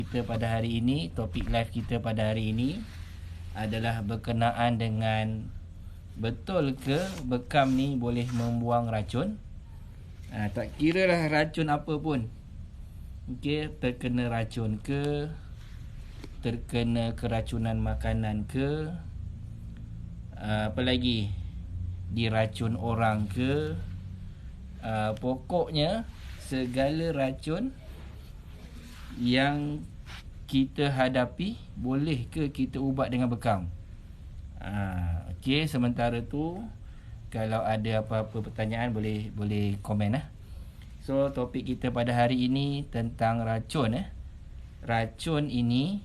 Kita pada hari ini, topik live kita pada hari ini adalah berkenaan dengan betul ke bekam ni boleh membuang racun. Tak kira lah racun apa pun. Okey, terkena racun ke, terkena keracunan makanan ke, apa lagi, diracun orang ke, pokoknya segala racun yang kita hadapi, boleh ke kita ubat dengan bekam? Okey, sementara tu kalau ada apa-apa pertanyaan boleh komen lah. So topik kita pada hari ini tentang racun. Racun ini,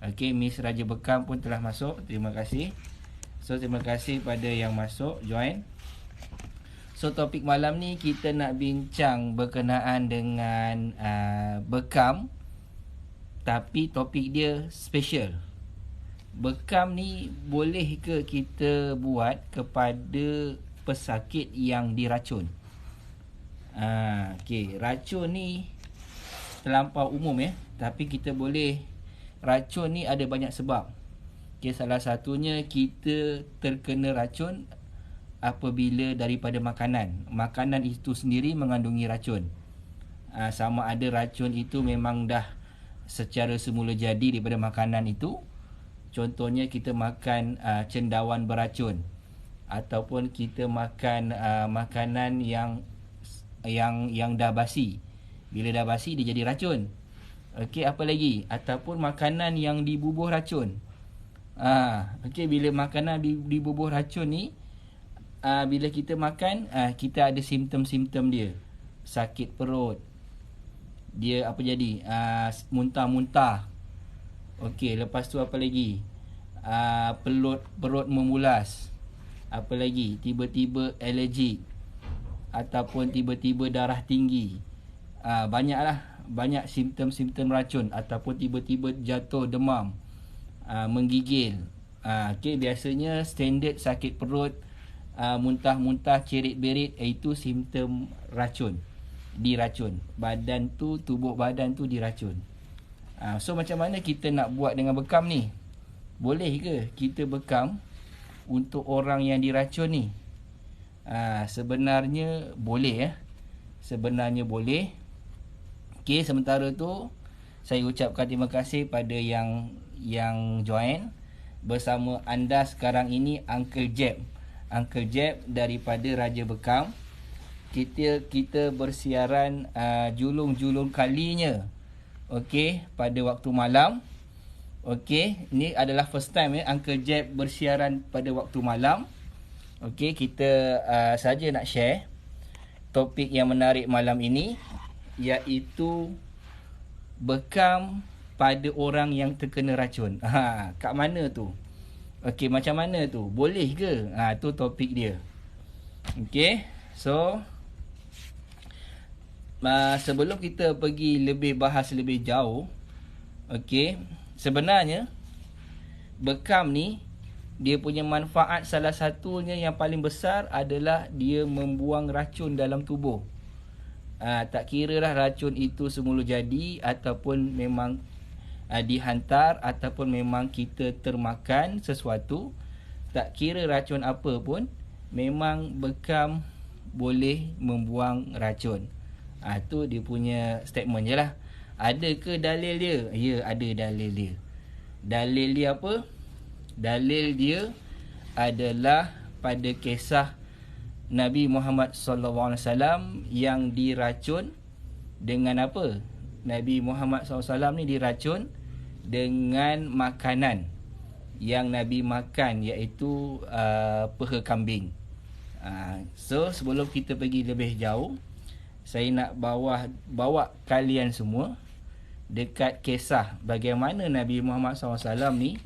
okey, Miss Raja Bekam pun telah masuk. Terima kasih. So terima kasih pada yang masuk join. So topik malam ni kita nak bincang berkenaan dengan bekam, tapi topik dia special. Bekam ni boleh ke kita buat kepada pesakit yang diracun? Okey, racun ni terlampau umum tapi kita boleh, racun ni ada banyak sebab. Okey, salah satunya kita terkena racun apabila daripada makanan. Makanan itu sendiri mengandungi racun. Sama ada racun itu memang dah secara semula jadi daripada makanan itu. Contohnya kita makan cendawan beracun, ataupun kita makan makanan yang dah basi. Bila dah basi dia jadi racun. Okey, apa lagi? Ataupun makanan yang dibubuh racun. Okey, bila makanan dibubuh racun ni, bila kita makan, kita ada simptom-simptom dia. Sakit perut. Dia apa jadi? Muntah-muntah. Okey, lepas tu apa lagi? Perut memulas. Apa lagi? Tiba-tiba alergik, ataupun tiba-tiba darah tinggi. Banyak simptom-simptom racun. Ataupun tiba-tiba jatuh demam, menggigil. Okey, biasanya standard sakit perut, muntah-muntah, cerit-berit, itu simptom racun. Diracun. Tubuh badan tu diracun. So macam mana kita nak buat dengan bekam ni? Boleh ke kita bekam untuk orang yang diracun ni? Sebenarnya boleh. Sebenarnya boleh. Okey, sementara tu saya ucapkan terima kasih pada yang join. Bersama anda sekarang ini Uncle Jeb. Uncle Jeb daripada Raja Bekam. Kita bersiaran julung-julung kalinya. Okey, pada waktu malam. Okey, ni adalah first time Uncle Jeb bersiaran pada waktu malam. Okey, kita saja nak share topik yang menarik malam ini, iaitu bekam pada orang yang terkena racun. Kat mana tu? Okey, macam mana tu? Boleh ke? Tu topik dia. Okey, so sebelum kita pergi bahas lebih jauh, okey, sebenarnya bekam ni dia punya manfaat salah satunya yang paling besar adalah dia membuang racun dalam tubuh. Tak kira lah racun itu semula jadi, ataupun memang dihantar, ataupun memang kita termakan sesuatu. Tak kira racun apa pun, memang bekam boleh membuang racun. Tu dia punya statement je lah. Ada ke dalil dia? Ya, ada dalil dia. Dalil dia apa? Dalil dia adalah pada kisah Nabi Muhammad SAW yang diracun dengan apa? Nabi Muhammad SAW ni diracun dengan makanan yang Nabi makan, iaitu peha kambing. So sebelum kita pergi lebih jauh, saya nak bawa kalian semua dekat kisah bagaimana Nabi Muhammad SAW ni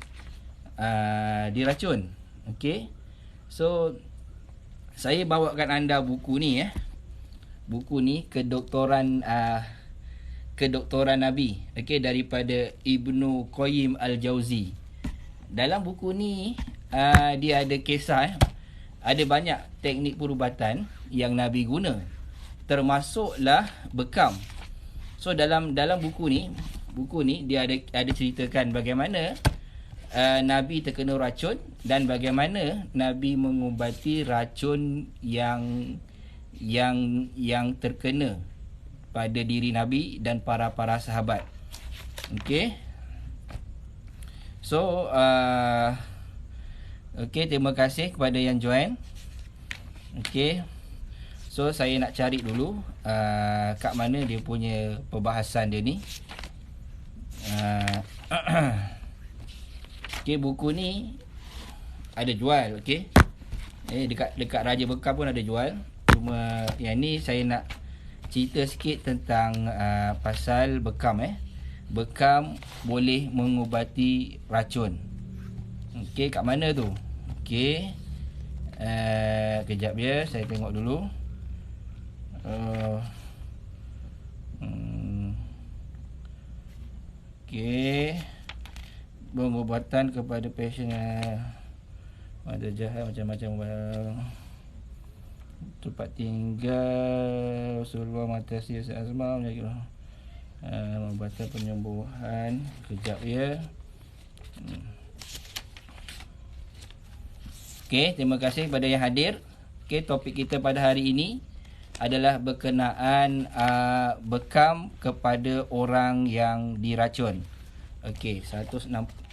diracun. Okey, so saya bawakan anda buku ni. Buku ni kedoktoran Nabi, okey, daripada Ibnu Qayyim Al-Jauzi. Dalam buku ni dia ada kisah, ada banyak teknik perubatan yang Nabi guna, termasuklah bekam. So dalam buku Buku ni dia ada ceritakan bagaimana Nabi terkena racun dan bagaimana Nabi mengubati racun yang terkena pada diri Nabi dan para sahabat. Okey. So okey, terima kasih kepada yang join. Okey. So saya nak cari dulu kat mana dia punya perbahasan dia ni. Okey, buku ni ada jual, okey. Dekat Raja Bekam pun ada jual. Cuma yang ni saya nak cerita sikit tentang pasal bekam. Bekam boleh mengubati racun. Okey, kat mana tu? Okey. Kejap ya, saya tengok dulu. Okey. Pengubatan kepada pasien ada jahat macam-macam tempat tinggal Rasulullah matasi asma pengubatan penyembuhan. Kejap ya. Okey, terima kasih kepada yang hadir. Okey, topik kita pada hari ini adalah berkenaan bekam kepada orang yang diracun. Okey, 164.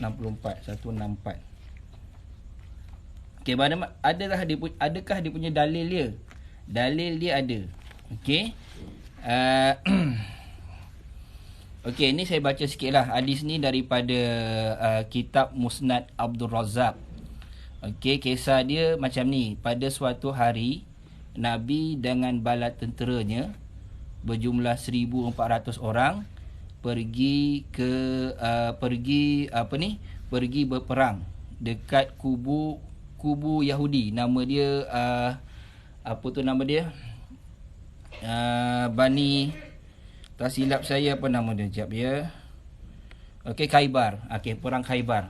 Okey, adakah dia punya dalil dia? Dalil dia ada. Okey. Okey, ni saya baca sikitlah. Hadis ni daripada kitab Musnad Abdul Razak. Okey, kisah dia macam ni. Pada suatu hari, Nabi dengan bala tenteranya berjumlah 1,400 orang pergi berperang dekat kubu Yahudi. Nama dia Bani, tak silap saya apa nama dia, jap ya. Okey, Khaybar. Okey, perang Khaybar.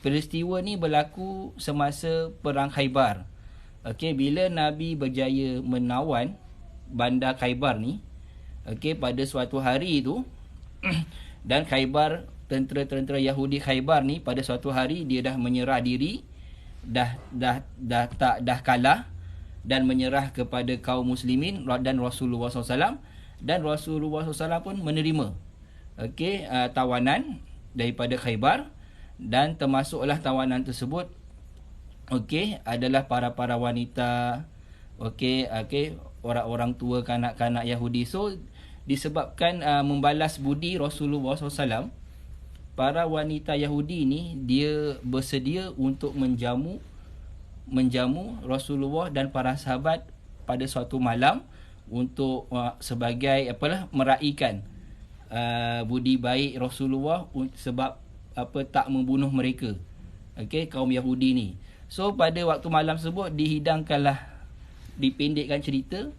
Peristiwa ni berlaku semasa perang Khaybar. Okey, bila Nabi berjaya menawan bandar Khaybar ni, okey, pada suatu hari tu dan Khaybar, tentera-tentera Yahudi Khaybar ni pada suatu hari dia dah menyerah diri, dah kalah dan menyerah kepada kaum muslimin dan Rasulullah SAW, dan Rasulullah SAW pun menerima okey tawanan daripada Khaybar, dan termasuklah tawanan tersebut okey adalah para wanita, okey orang-orang tua, kanak-kanak Yahudi. So disebabkan membalas budi Rasulullah SAW, para wanita Yahudi ni dia bersedia untuk menjamu Rasulullah dan para sahabat pada suatu malam untuk sebagai meraihkan budi baik Rasulullah sebab tak membunuh mereka, okey, kaum Yahudi ni. So pada waktu malam tersebut dipendekkan cerita,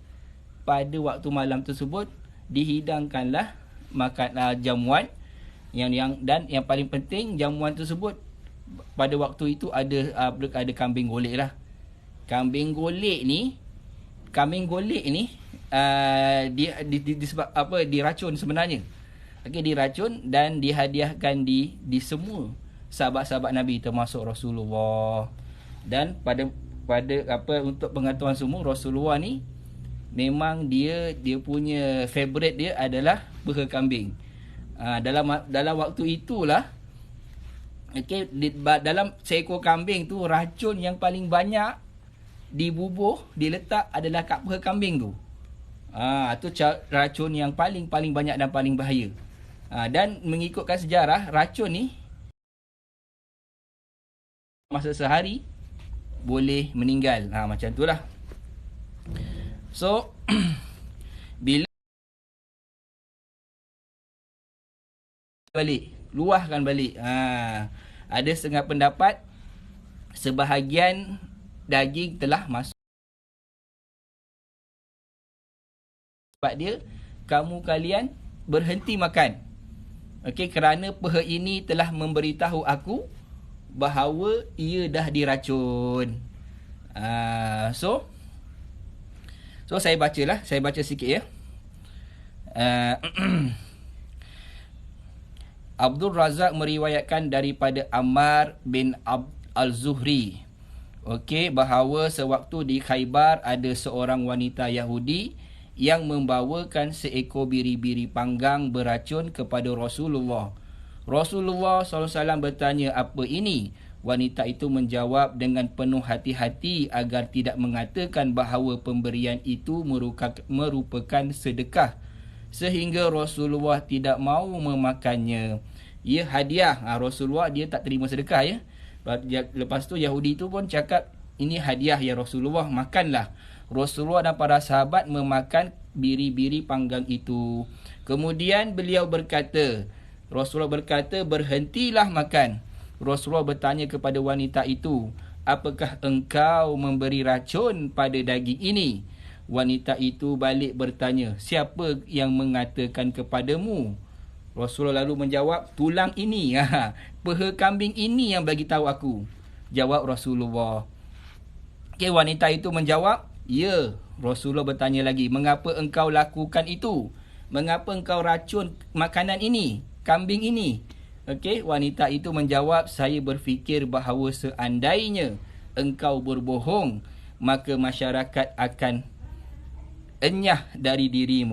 pada waktu malam tersebut dihidangkanlah jamuan dan yang paling penting, jamuan tersebut pada waktu itu ada kambing golek lah. Kambing golek ni disebab diracun sebenarnya. Okey, diracun dan dihadiahkan di semua sahabat-sahabat Nabi termasuk Rasulullah. Dan pada untuk pengetahuan semua, Rasulullah ni memang dia punya favorite dia adalah peha kambing. Dalam waktu itulah, okey, dalam seekor kambing tu racun yang paling banyak diletak adalah kat peha kambing tu. Tu racun yang paling banyak dan paling bahaya. Dan mengikutkan sejarah, racun ni masa sehari boleh meninggal. Macam tu lah. So bila luahkan balik. Ada setengah pendapat sebahagian daging telah masuk. Sebab dia, kalian berhenti makan. Okey, kerana peha ini telah memberitahu aku bahawa ia dah diracun. So saya baca sikit ya. Abdul Razak meriwayatkan daripada Ammar bin Al-Zuhri, okey, bahawa sewaktu di Khaybar ada seorang wanita Yahudi yang membawakan seekor biri-biri panggang beracun kepada Rasulullah. Rasulullah SAW bertanya, apa ini? Wanita itu menjawab dengan penuh hati-hati agar tidak mengatakan bahawa pemberian itu merupakan sedekah, sehingga Rasulullah tidak mahu memakannya. Ia hadiah. Rasulullah dia tak terima sedekah ya. Lepas tu Yahudi tu pun cakap, ini hadiah ya Rasulullah, makanlah. Rasulullah dan para sahabat memakan biri-biri panggang itu. Kemudian beliau berkata, Rasulullah berkata, berhentilah makan. Rasulullah bertanya kepada wanita itu, apakah engkau memberi racun pada daging ini? Wanita itu balik bertanya, siapa yang mengatakan kepadamu? Rasulullah lalu menjawab, tulang ini, peha kambing ini yang bagi tahu aku. Jawab Rasulullah. Okay, wanita itu menjawab, ya. Rasulullah bertanya lagi, mengapa engkau lakukan itu? Mengapa engkau racun makanan ini, kambing ini? Okey, wanita itu menjawab, saya berfikir bahawa seandainya engkau berbohong, maka masyarakat akan enyah dari dirimu.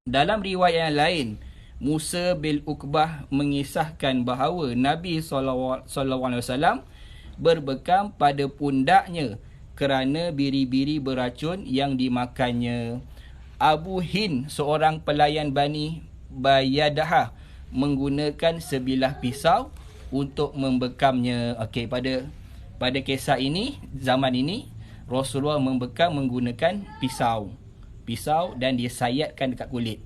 Dalam riwayat yang lain, Musa bin Uqbah mengisahkan bahawa Nabi SAW berbekam pada pundaknya kerana biri-biri beracun yang dimakannya. Abu Hind, seorang pelayan Bani Bayadah, menggunakan sebilah pisau untuk membekamnya. Okey, pada kisah ini, zaman ini, Rasulullah membekam menggunakan pisau dan dia sayatkan dekat kulit.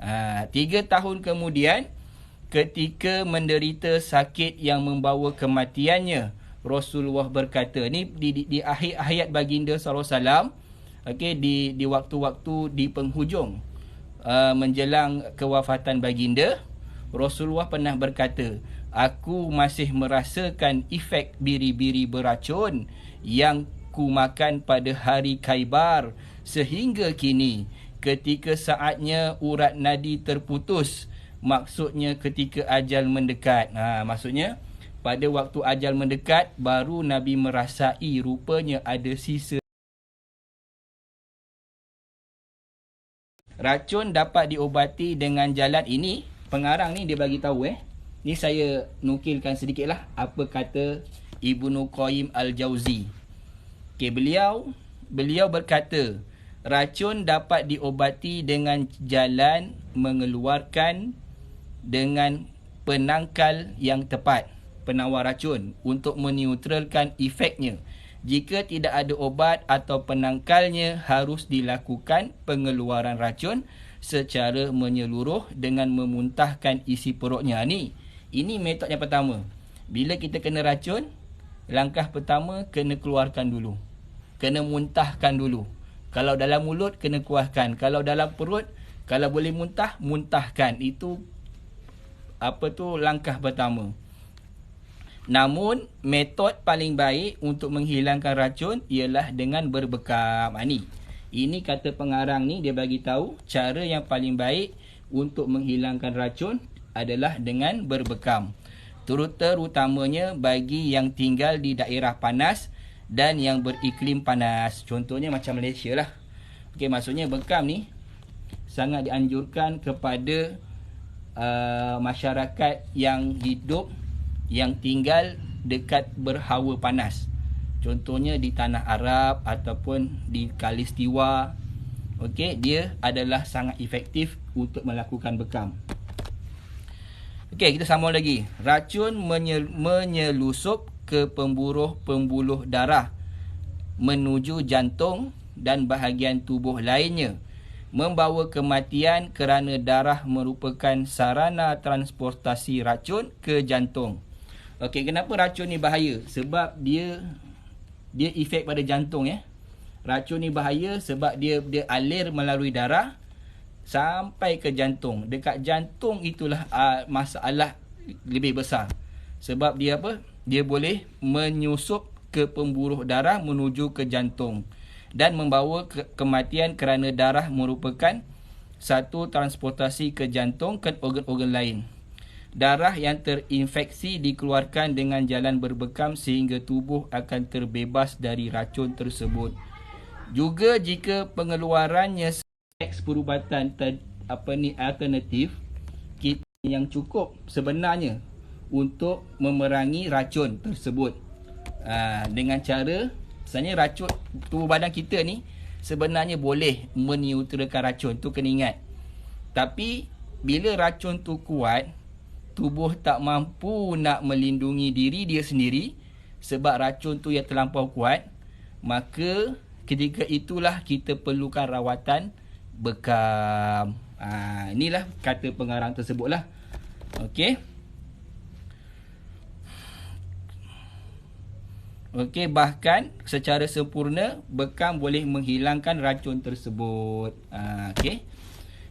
3 tahun kemudian, ketika menderita sakit yang membawa kematiannya, Rasulullah berkata, ni di akhir hayat baginda SAW, okey, di waktu-waktu di penghujung menjelang kewafatan baginda, Rasulullah pernah berkata, aku masih merasakan efek biri-biri beracun yang ku makan pada hari Khaybar sehingga kini. Ketika saatnya urat nadi terputus, maksudnya ketika ajal mendekat. Maksudnya pada waktu ajal mendekat, baru Nabi merasai rupanya ada sisa. Racun dapat diobati dengan jalan ini. Pengarang ni dia bagi tahu ni saya nukilkan sedikitlah apa kata Ibnu Qayyim Al-Jauzi. Okey, beliau berkata, racun dapat diobati dengan jalan mengeluarkan dengan penangkal yang tepat, penawar racun, untuk meneutralkan efeknya. Jika tidak ada obat atau penangkalnya, harus dilakukan pengeluaran racun secara menyeluruh dengan memuntahkan isi perutnya. Ini metod yang pertama. Bila kita kena racun, langkah pertama kena keluarkan dulu. Kena muntahkan dulu. Kalau dalam mulut, kena keluarkan. Kalau dalam perut, kalau boleh muntah, muntahkan. Itu langkah pertama. Namun, metod paling baik untuk menghilangkan racun ialah dengan berbekam. Ini kata pengarang ni, dia bagi tahu cara yang paling baik untuk menghilangkan racun adalah dengan berbekam. Terutamanya bagi yang tinggal di daerah panas dan yang beriklim panas. Contohnya macam Malaysia lah. Okey, maksudnya bekam ni sangat dianjurkan kepada masyarakat yang hidup, yang tinggal dekat berhawa panas. Contohnya di tanah Arab ataupun di Khalistiwa. Okey, dia adalah sangat efektif untuk melakukan bekam. Okey, kita sambung lagi. Racun menyelusup ke pembuluh darah menuju jantung dan bahagian tubuh lainnya, membawa kematian kerana darah merupakan sarana transportasi racun ke jantung. Okey, kenapa racun ni bahaya? Sebab dia efek pada jantung Racun ni bahaya sebab dia alir melalui darah sampai ke jantung. Dekat jantung itulah masalah lebih besar. Sebab dia dia boleh menyusup ke pembuluh darah menuju ke jantung dan membawa kematian kerana darah merupakan satu transportasi ke jantung ke organ-organ lain. Darah yang terinfeksi dikeluarkan dengan jalan berbekam sehingga tubuh akan terbebas dari racun tersebut. Juga jika pengeluarannya seks perubatan alternatif, kita yang cukup sebenarnya untuk memerangi racun tersebut. Dengan cara, misalnya racun tubuh badan kita ni sebenarnya boleh meneutralkan racun, tu kena ingat. Tapi bila racun tu kuat, tubuh tak mampu nak melindungi diri dia sendiri sebab racun tu yang terlampau kuat, maka ketika itulah kita perlukan rawatan bekam. Inilah kata pengarang tersebutlah. Okey. Okey, bahkan secara sempurna bekam boleh menghilangkan racun tersebut. Okey.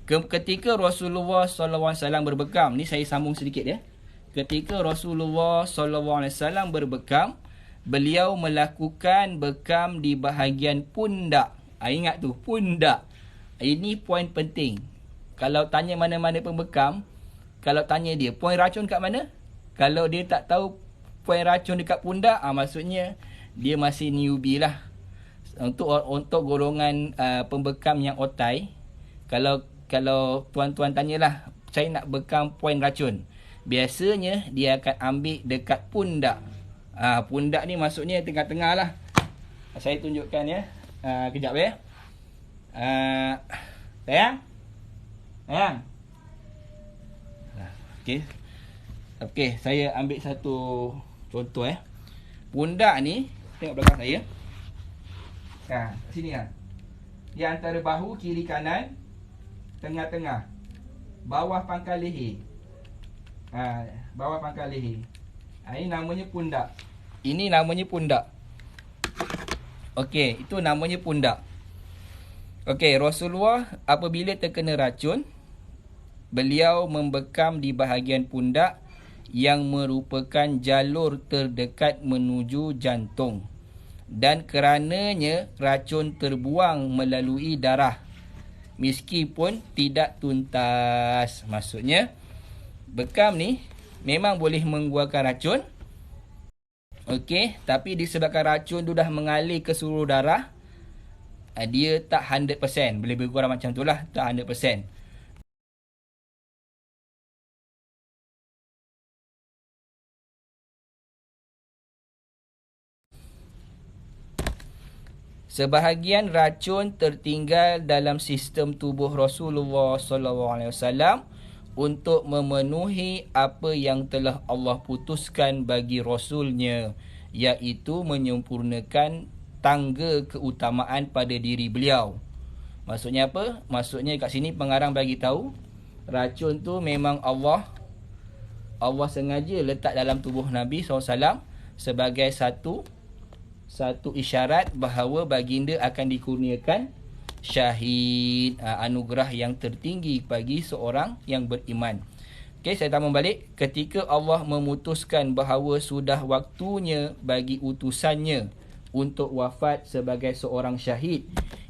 Ketika Rasulullah SAW berbekam, ni saya sambung sedikit ya. Ketika Rasulullah SAW berbekam, beliau melakukan bekam di bahagian pundak. Ingat tu, pundak. Ini poin penting. Kalau tanya mana-mana pembekam, kalau tanya dia, poin racun kat mana? Kalau dia tak tahu poin racun dekat pundak, maksudnya dia masih newbie lah. Untuk golongan pembekam yang otai, kalau tuan-tuan tanyalah, saya nak bekam poin racun, biasanya dia akan ambil dekat pundak. Pundak ni maksudnya tengah-tengah lah. Saya tunjukkan ya. Kejap ya. Sayang. Okey, saya ambil satu contoh Pundak ni, tengok belakang saya. Sini kan. Di antara bahu kiri kanan, tengah-tengah, bawah pangkal leher. Bawah pangkal leher. Ini namanya pundak. Ini namanya pundak. Okey, itu namanya pundak. Okey, Rasulullah apabila terkena racun, beliau membekam di bahagian pundak yang merupakan jalur terdekat menuju jantung. Dan kerananya racun terbuang melalui darah meskipun tidak tuntas. Maksudnya bekam ni memang boleh mengeluarkan racun. Okey, tapi disebabkan racun tu dah mengalir ke seluruh darah, dia tak 100%. Boleh lebih kurang macam tu lah, tak 100%. Sebahagian racun tertinggal dalam sistem tubuh Rasulullah SAW untuk memenuhi apa yang telah Allah putuskan bagi Rasulnya, iaitu menyempurnakan tangga keutamaan pada diri beliau. Maksudnya apa? Maksudnya kat sini pengarang bagi tahu racun tu memang Allah sengaja letak dalam tubuh Nabi SAW sebagai satu isyarat bahawa baginda akan dikurniakan syahid, anugerah yang tertinggi bagi seorang yang beriman. Okey, saya tambah balik. Ketika Allah memutuskan bahawa sudah waktunya bagi utusannya untuk wafat sebagai seorang syahid,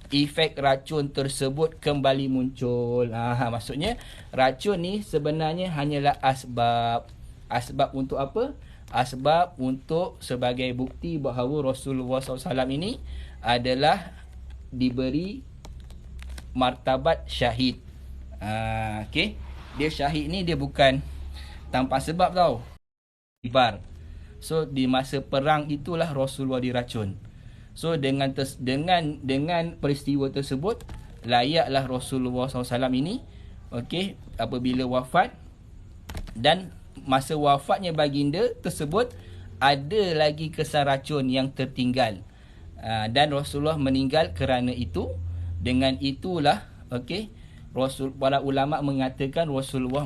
efek racun tersebut kembali muncul. Maksudnya racun ni sebenarnya hanyalah asbab. Asbab untuk apa? Asbab untuk sebagai bukti bahawa Rasulullah SAW ini adalah diberi martabat syahid. Okey, dia syahid ni dia bukan tanpa sebab tau. So di masa perang itulah Rasulullah diracun. So dengan peristiwa tersebut, layaklah Rasulullah SAW ini, okey, apabila wafat, dan masa wafatnya baginda tersebut ada lagi kesan racun yang tertinggal, dan Rasulullah meninggal kerana itu. Dengan itulah, okey, para ulama mengatakan Rasulullah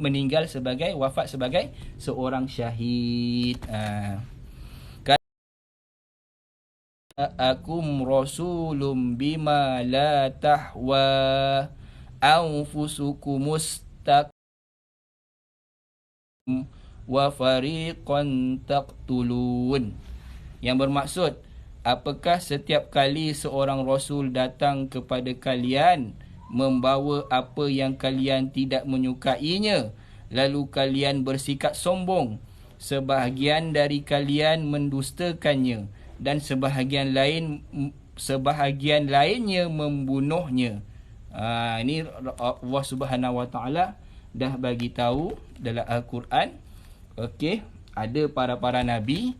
meninggal sebagai wafat sebagai seorang syahid. Akum rasulum bima la tahwa anfusukum mustaq wa fariqan taqtulun. Yang bermaksud, apakah setiap kali seorang rasul datang kepada kalian membawa apa yang kalian tidak menyukainya, lalu kalian bersikap sombong. Sebahagian dari kalian mendustakannya dan sebahagian lainnya membunuhnya. Ini Allah Subhanahu Wa Taala dah bagi tahu dalam Al-Quran. Okey, ada para nabi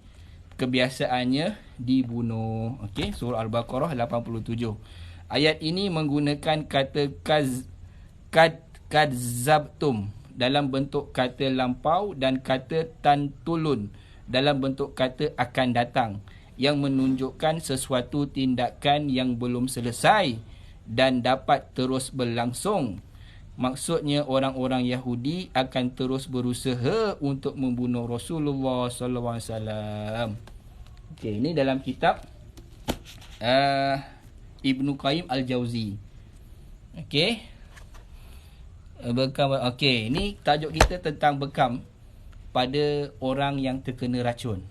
kebiasaannya dibunuh. Okey, surah Al-Baqarah 87. Ayat ini menggunakan kata kadzabtum dalam bentuk kata lampau dan kata tantulun dalam bentuk kata akan datang, yang menunjukkan sesuatu tindakan yang belum selesai dan dapat terus berlangsung. Maksudnya orang-orang Yahudi akan terus berusaha untuk membunuh Rasulullah sallallahu alaihi wasallam. Okey, ini dalam kitab Ibnu Qayyim Al-Jauzi. Okey. Bekam. Okey, ni tajuk kita tentang bekam pada orang yang terkena racun.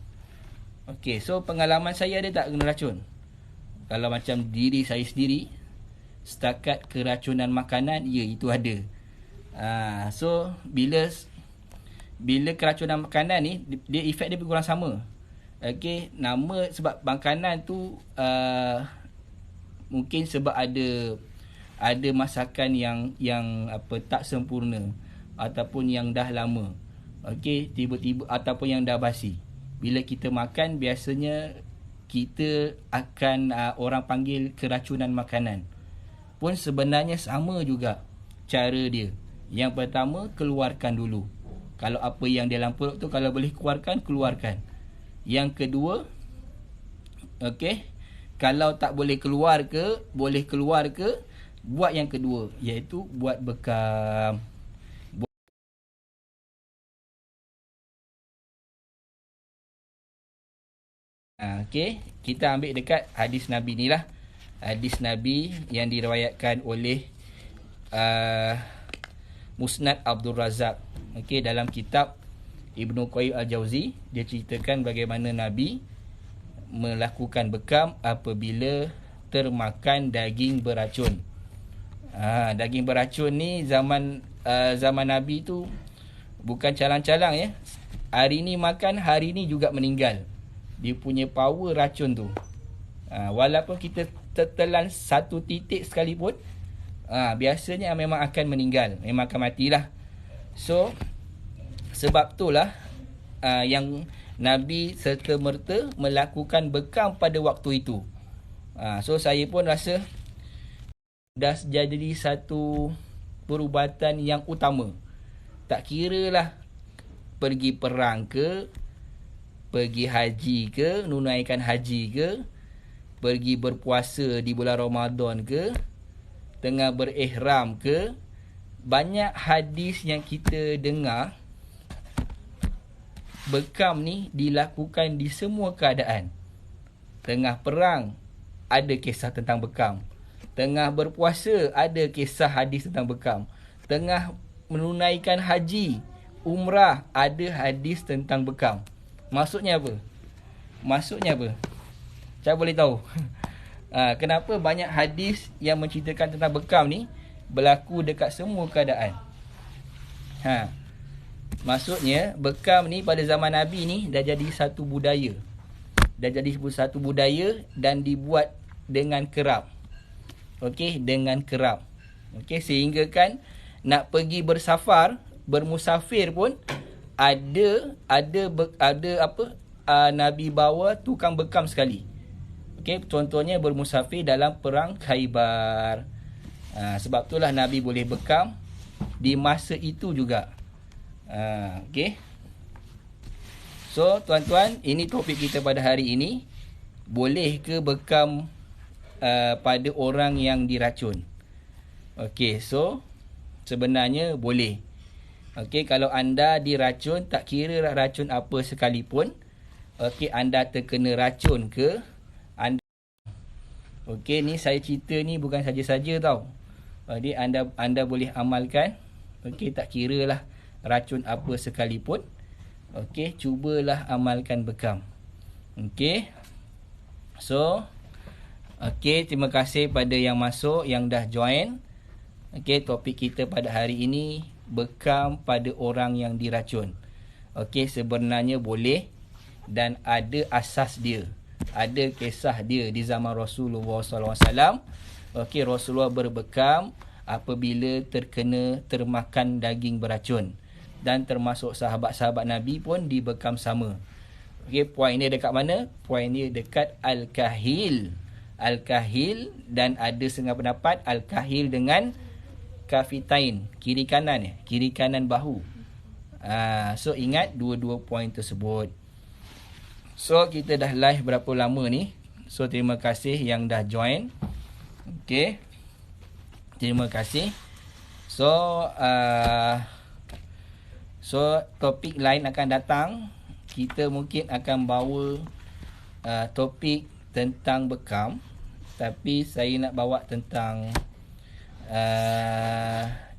Okey, so pengalaman saya ada tak kena racun? Kalau macam diri saya sendiri, setakat keracunan makanan, ya itu ada. So bila keracunan makanan ni, dia efek dia kurang sama. Okey, nama sebab makanan tu mungkin sebab ada masakan yang apa tak sempurna ataupun yang dah lama. Okey, tiba-tiba ataupun yang dah basi. Bila kita makan, biasanya kita akan orang panggil keracunan makanan. Pun sebenarnya sama juga cara dia. Yang pertama, keluarkan dulu. Kalau apa yang dalam perut tu kalau boleh keluarkan. Yang kedua, okey, kalau tak boleh keluar ke, buat yang kedua, iaitu buat bekam. Okey, kita ambil dekat hadis Nabi ni lah. Hadis Nabi yang diriwayatkan oleh Musnad Abdul Razak. Okey, dalam kitab Ibnu Qayyim Al-Jauzi, dia ceritakan bagaimana Nabi melakukan bekam apabila termakan daging beracun. Daging beracun ni zaman Nabi tu bukan calang-calang ya. Hari ni makan, hari ni juga meninggal. Dia punya power racun tu. Walaupun kita tertelan satu titik sekalipun, biasanya memang akan meninggal, memang akan matilah. So sebab itulah yang Nabi serta-merta melakukan bekam pada waktu itu. So saya pun rasa dah jadi satu perubatan yang utama. Tak kira lah pergi perang ke, pergi haji ke, nunaikan haji ke, pergi berpuasa di bulan Ramadan ke, tengah berihram ke. Banyak hadis yang kita dengar bekam ni dilakukan di semua keadaan. Tengah perang ada kisah tentang bekam. Tengah berpuasa ada kisah hadis tentang bekam. Tengah menunaikan haji, umrah, ada hadis tentang bekam. Maksudnya apa? Saya boleh tahu. Kenapa banyak hadis yang menceritakan tentang bekam ni berlaku dekat semua keadaan? Maksudnya bekam ni pada zaman Nabi ni dah jadi satu budaya. Dan dibuat dengan kerap. Okey, dengan kerap. Okey, sehingga kan nak pergi bermusafir pun ada Nabi bawa tukang bekam sekali. Okey, contohnya bermusafir dalam perang Khaybar. Sebab itulah Nabi boleh bekam di masa itu juga. Okey. So, tuan-tuan, ini topik kita pada hari ini. Boleh ke bekam pada orang yang diracun? Okey, so sebenarnya boleh. Okey, kalau anda diracun, tak kira racun apa sekalipun. Okey, anda terkena racun ke, okey, ni saya cerita ni bukan saja-saja tau. Jadi anda boleh amalkan. Okey, tak kira lah racun apa sekalipun. Okey, cubalah amalkan bekam. Okey. So, okey, terima kasih pada yang masuk, yang dah join. Okey, topik kita pada hari ini, bekam pada orang yang diracun. Okey, sebenarnya boleh dan ada asas dia. Ada kisah dia di zaman Rasulullah SAW. Okey, Rasulullah berbekam apabila termakan daging beracun. Dan termasuk sahabat-sahabat Nabi pun dibekam sama. Okey, poin dia dekat mana? Poin dia dekat Al-Kahil. Al-Kahil, dan ada setengah pendapat Al-Kahil dengan kafitain, kiri kanan bahu. So ingat dua-dua poin tersebut. So kita dah live berapa lama ni? So terima kasih yang dah join. Okay, terima kasih. So topik lain akan datang. Kita mungkin akan bawa topik tentang bekam, tapi saya nak bawa tentang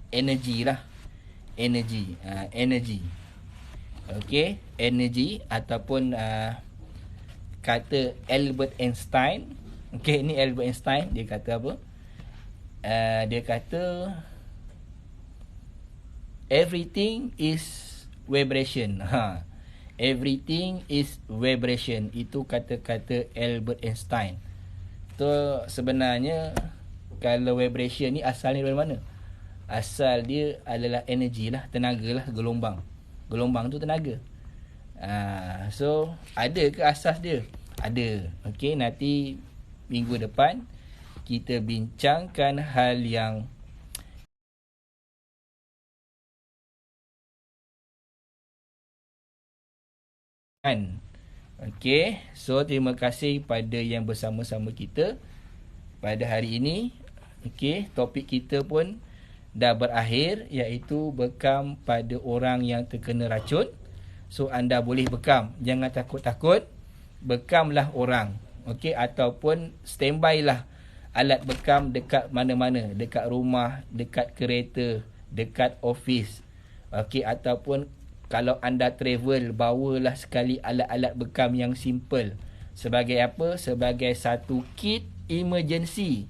energy lah. Energy. Okey, energy ataupun kata Albert Einstein. Okey, ni Albert Einstein, dia kata apa? Dia kata everything is vibration. Everything is vibration. Itu kata-kata Albert Einstein. So sebenarnya kalau vibration ni asalnya dari mana? Asal dia adalah energi lah, tenaga lah, gelombang. Gelombang tu tenaga. So ada ke asas dia? Ada. Okey, nanti minggu depan kita bincangkan hal yang okey. So terima kasih pada yang bersama-sama kita pada hari ini. Okey, topik kita pun dah berakhir, iaitu bekam pada orang yang terkena racun. So anda boleh bekam, jangan takut-takut. Bekamlah orang. Okey, ataupun standby lah alat bekam dekat mana-mana, dekat rumah, dekat kereta, dekat office. Okey, ataupun kalau anda travel, bawalah sekali alat-alat bekam yang simple. Sebagai apa? Sebagai satu kit emergency.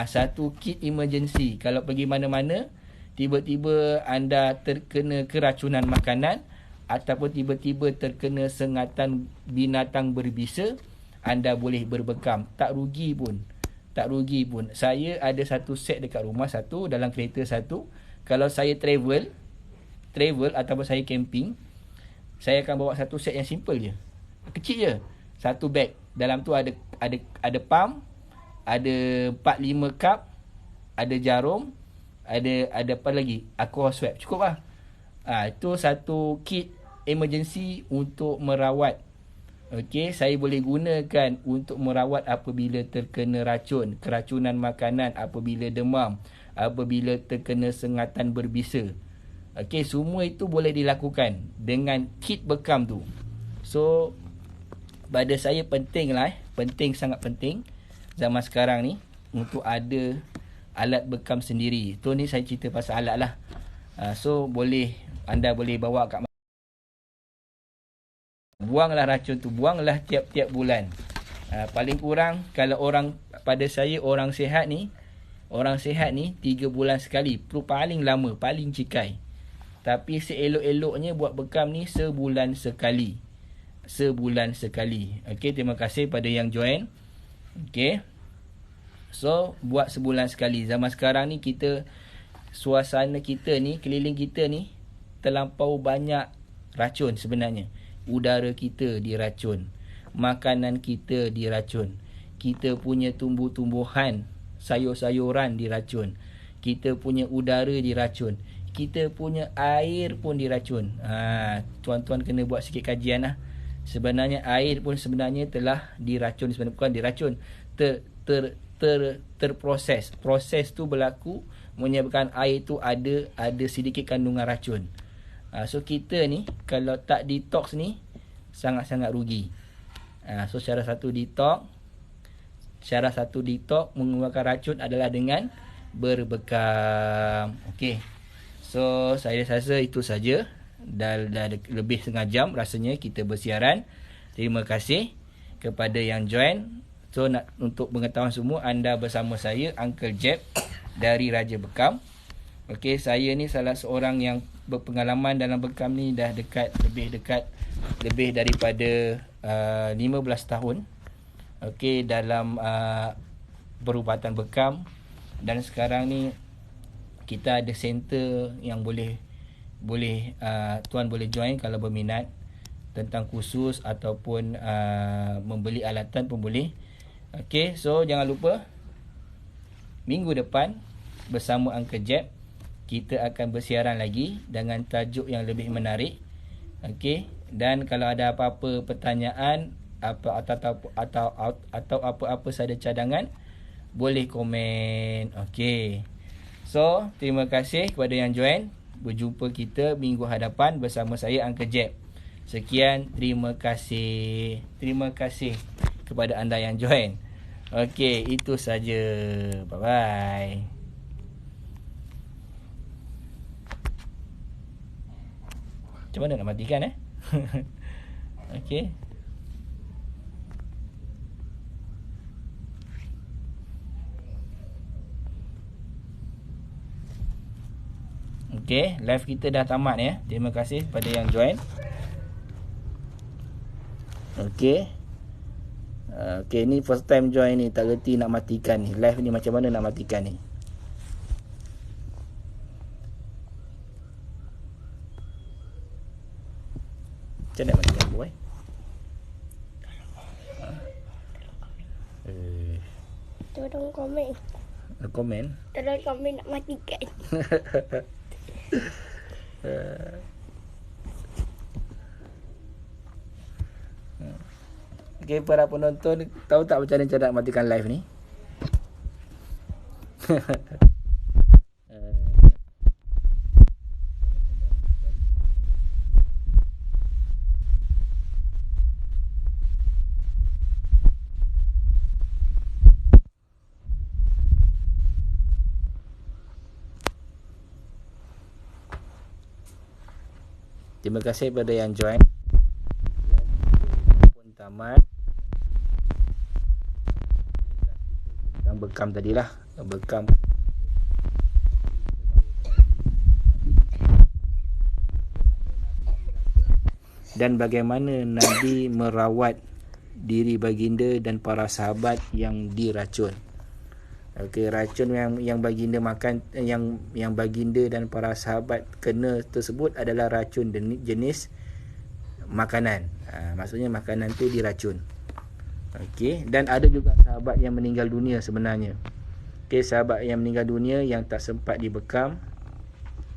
Satu kit emergency. Kalau pergi mana-mana, tiba-tiba anda terkena keracunan makanan ataupun tiba-tiba terkena sengatan binatang berbisa, anda boleh berbekam. Tak rugi pun. Saya ada satu set dekat rumah, satu dalam kereta, satu. Kalau saya travel ataupun saya camping, saya akan bawa satu set yang simple je. Kecil je. Satu bag. Dalam tu ada pump, ada 4-5 cup, ada jarum, ada apa lagi? Aqua swab. Cukup lah. Itu satu kit emergency untuk merawat. Okey, saya boleh gunakan untuk merawat apabila terkena racun, keracunan makanan, apabila demam, apabila terkena sengatan berbisa. Okey, semua itu boleh dilakukan dengan kit bekam tu. So pada saya penting, sangat penting zaman sekarang ni untuk ada alat bekam sendiri. Tu ni saya cerita pasal alat lah. So anda boleh bawa kat mana. Buanglah racun tu, buanglah tiap-tiap bulan. Paling kurang kalau pada saya orang sihat ni 3 bulan sekali, paling lama, paling cikai. Tapi seelok-eloknya buat bekam ni sebulan sekali. Okey, terima kasih pada yang join. Okey. So buat sebulan sekali. Zaman sekarang ni suasana kita ni, keliling kita ni terlampau banyak racun sebenarnya. Udara kita diracun, makanan kita diracun, kita punya tumbuh-tumbuhan, sayur-sayuran diracun, kita punya udara diracun, kita punya air pun diracun. Tuan-tuan kena buat sikit kajian lah. Sebenarnya air pun sebenarnya telah diracun, sebenarnya bukan diracun, terproses. Proses tu berlaku menyebabkan air tu ada sedikit kandungan racun. So kita ni kalau tak detox ni sangat-sangat rugi. So cara satu detox mengeluarkan racun adalah dengan berbekam. Okey. So saya rasa itu saja. Dah lebih setengah jam rasanya kita bersiaran. Terima kasih kepada yang join. So untuk pengetahuan semua, anda bersama saya Uncle Jeb dari Raja Bekam. Okey, saya ni salah seorang yang berpengalaman dalam bekam ni dah lebih daripada 15 tahun. Okey, dalam perubatan bekam, dan sekarang ni kita ada center yang boleh tuan boleh join kalau berminat tentang kursus ataupun membeli alatan pun boleh. Okey, so jangan lupa minggu depan bersama Uncle Jeb kita akan bersiaran lagi dengan tajuk yang lebih menarik. Okey, dan kalau ada apa-apa pertanyaan atau apa-apa sahaja cadangan, boleh komen. Okey. So, terima kasih kepada yang join. Berjumpa kita minggu hadapan bersama saya Uncle Jeb. Sekian, terima kasih. Terima kasih kepada anda yang join. Okey, itu saja. Bye-bye. Macam mana nak matikan Okey. Okey, live kita dah tamat ya. Terima kasih kepada yang join. Okey. Okey, ni first time join ni, tak reti nak matikan ni. Live ni macam mana nak matikan ni? Macam mana nak matikan boy? Tolong komen. Komen? Tolong komen nak matikan. Okay, para penonton tahu tak macam mana cara nak matikan live ni? Terima kasih kepada yang join. Pun tamat. Tentang bekam tadilah. Bekam. Dan bagaimana Nabi merawat diri baginda dan para sahabat yang diracun. Okey, racun yang baginda makan, yang baginda dan para sahabat kena tersebut adalah racun jenis makanan. Maksudnya makanan tu diracun. Okey, dan ada juga sahabat yang meninggal dunia sebenarnya. Okey, sahabat yang meninggal dunia yang tak sempat dibekam,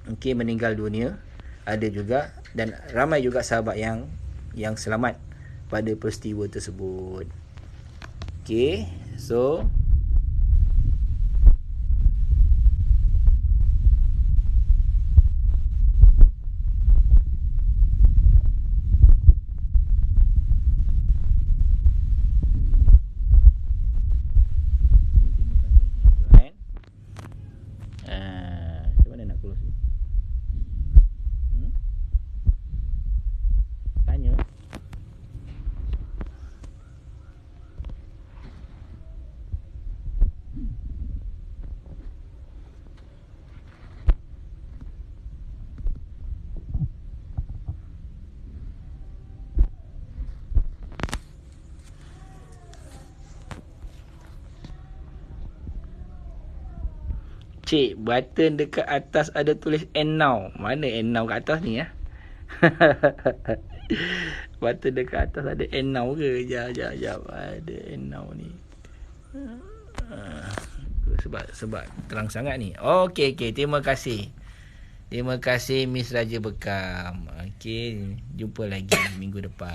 okey, meninggal dunia ada juga, dan ramai juga sahabat yang selamat pada peristiwa tersebut. Okey, so cik, button dekat atas ada tulis and now. Mana and now kat atas ni ya? Button dekat atas ada and now ke? Jap. Ada and now ni. Sebab terang sangat ni. Okey, terima kasih. Terima kasih Miss Raja Bekam. Okey, jumpa lagi minggu depan.